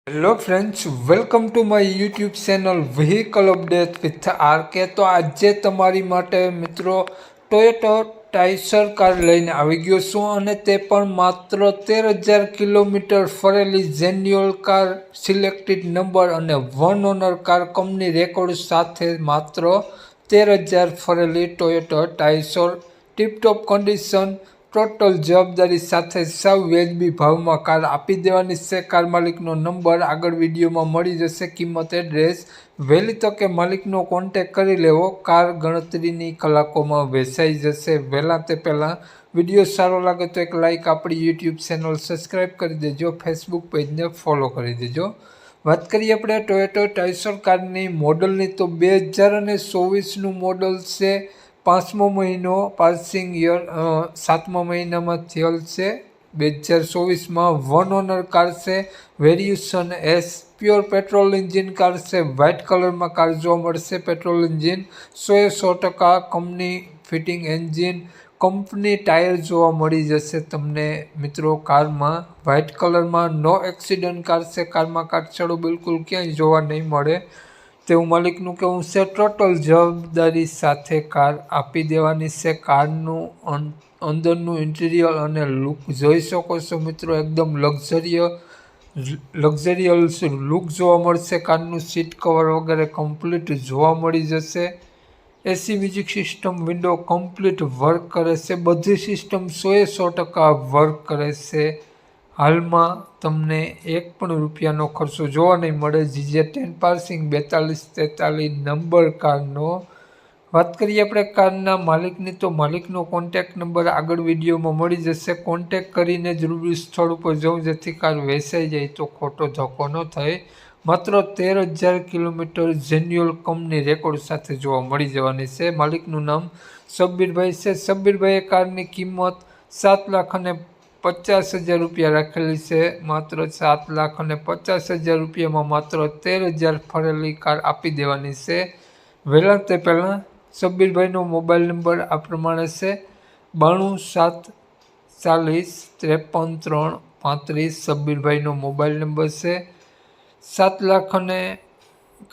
Hello friends, welcome to my YouTube channel vehicle update with RK. તો આજે તમારી માટે મિત્રો ટોયોટા ટાઇસર કાર લઈને આવી ગયો છું, અને તે પણ માત્ર 13,000 કિલોમીટર ફરેલી જેન્યુઅલ કાર, સિલેક્ટેડ નંબર અને one owner car, company record સાથે માત્ર 13,000 ફરેલી Toyota Taisor, tiptop condition, total જવાબદારી સાથે સાવ વ્યાજબી ભાવમાં કાર આપી દેવાની છે। કાર માલિકનો નંબર આગળ વિડીયોમાં મળી જશે, કિંમત, એડ્રેસ, વહેલી તકે માલિકનો કોન્ટેક કરી લેવો। કાર ગણતરીની કલાકોમાં વેચાઈ જશે। વહેલા તે પહેલાં વિડીયો સારો લાગે તો એક લાઇક, આપણી યુટ્યુબ ચેનલ સબસ્ક્રાઈબ કરી દેજો, ફેસબુક પેજને ફોલો કરી દેજો। વાત કરીએ આપણે ટોયોટા ટાઇસર કારની મોડલની, તો 2024નું મોડલ છે। 5મો મહિનો પાસિંગ યર 7મા મહિનામાં થયેલ છે। 2024માં વન ઓનર કાર છે। Variation S, pure petrol engine car છે। વ્હાઇટ કલરમાં કાર જોવા મળશે। Petrol engine 100% company fitting engine, company tyre જોવા મળી જશે તમને મિત્રો કારમાં। વ્હાઇટ કલરમાં નો એક્સિડન્ટ કાર છે। કારમાં કાટછડો બિલકુલ ક્યાંય જોવા નહીં મળે તેવું માલિકનું કહેવું છે। ટોટલ જવાબદારી સાથે કાર આપી દેવાની છે। કારનું અંદરનું ઇન્ટિરિયર અને લુક જોઈ શકો છો મિત્રો, એકદમ લક્ઝરિયસ લુક જોવા મળશે। કારનું સીટ કવર વગેરે કમ્પ્લીટ જોવા મળી જશે। AC, music system, window complete work કરે છે। બધી સિસ્ટમ 100% વર્ક કરે છે। હાલમાં તમને એક પણ રૂપિયાનો ખર્ચો જોવા નહીં મળે। GJ10 પાર્સિંગ 4243 નંબર કારનો। વાત કરીએ આપણે કારના માલિકની, તો માલિકનો કોન્ટેક્ટ નંબર આગળ વિડીયોમાં મળી જશે। કોન્ટેક્ટ કરીને જ રૂબરૂ સ્થળ ઉપર જવું, જેથી કાર વેચાઈ જાય તો ખોટો ધક્કો ન થાય। માત્ર 13,000 કિલોમીટર જેન્યુઅલ કંપની રેકોર્ડ સાથે જોવા મળી જવાની છે। માલિકનું નામ શબ્બીરભાઈ છે। શબ્બીરભાઈએ કારની કિંમત 7,50,000 રૂપિયા રાખેલી છે। માત્ર 7,50,000 રૂપિયામાં માત્ર 13,000 ફરેલી કાર આપી દેવાની છે। વહેલા તે પહેલાં શબ્બીરભાઈનો મોબાઈલ નંબર આ પ્રમાણે છે: 92 740 53 35। શબ્બીરભાઈનો મોબાઈલ નંબર છે। 7,00,000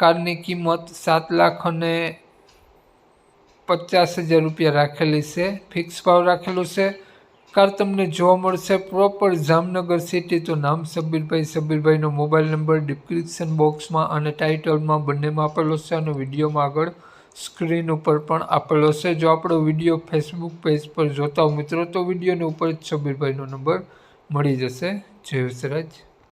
કારની કિંમત 7,50,000 રૂપિયા રાખેલી છે। ફિક્સ ભાવ રાખેલો છે। કાર તમને જોવા મળશે પ્રોપર જામનગર સિટી। તો નામ શબ્બીરભાઈનો મોબાઈલ નંબર ડિસ્ક્રિપ્શન બોક્સમાં અને ટાઇટલમાં બંનેમાં આપેલો છે, અને વિડીયોમાં આગળ સ્ક્રીન ઉપર પણ આપેલો છે। જો આપણો વિડીયો ફેસબુક પેજ પર જોતા હો મિત્રો, તો વિડીયોની ઉપર જ શબ્બીરભાઈનો નંબર મળી જશે। જય વિસરાજ।